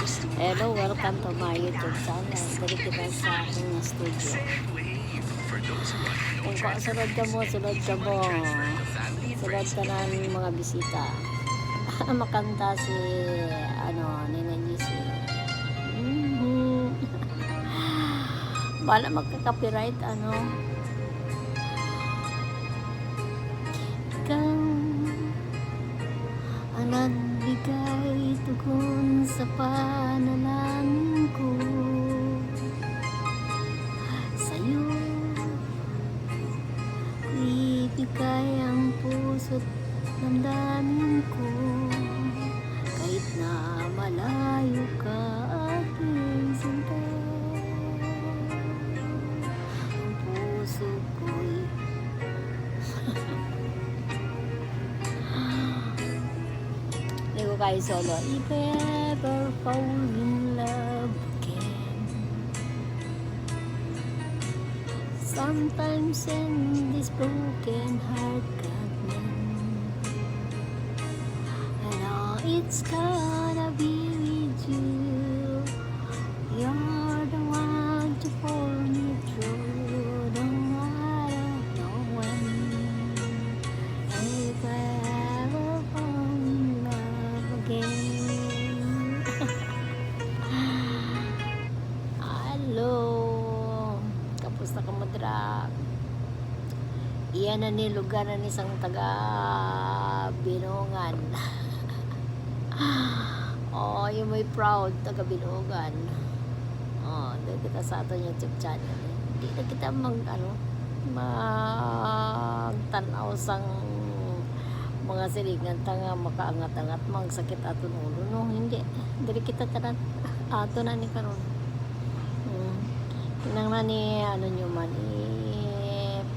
Hello, welcome to my YouTube channel. Dali kita sa aking studio. Kung sunod ka mo. Sunod ka na ng mga bisita. Makanta si, Nina Gisi. Bala magka-copyright, Ikaw ang nagbigay tugon sa panalangin ko. Sa'yo ibigay ang puso't damdamin ko. Kahit na malayo ka aking sinta, ang puso ko'y guys, solo. If I ever fall in love again, sometimes in this broken heart got mend, and it's gonna be with you. You're the one to pull me through, no matter no when. If I ever fall in love again. Hello, kapusta ka madra? Iyan na nilugan na isang taga Binungan. Oh, yung may proud taga Binungan. Oh, doon kita sa ato YouTube channel. Hindi na kita magtanaw sang mga silingan tanga makaangat-angat mang sakit aton ulo, no? Hindi diri kita tanan ato na ni karon. Tinang na ni nyo man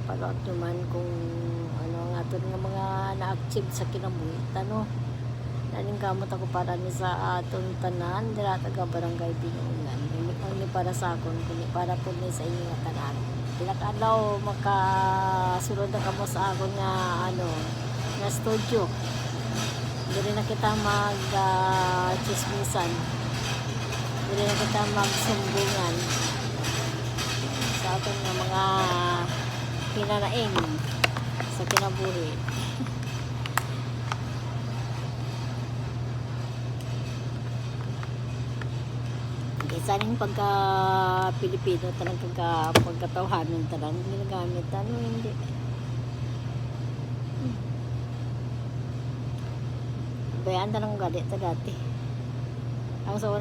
pag-out nyo man kung ang aton nga mga na-achieve sa kinabuhi, no? Naning kamot ako para ni sa aton tanan dira taga barangay Binungan. Hindi para sa akon kundi para po ni sa inyo nga tanan. Pilak adlaw makasulod na kamo sa akon nga na studio. Dili na kita chismisan. Dili na kita magsumbungan sa aton nga mga pinanaing sa kinabuhi. Saning pagka Pilipino tanang pagkatawhanon tanang ginagamit hindi. Bayan tanang galit ta dati. Ang sa una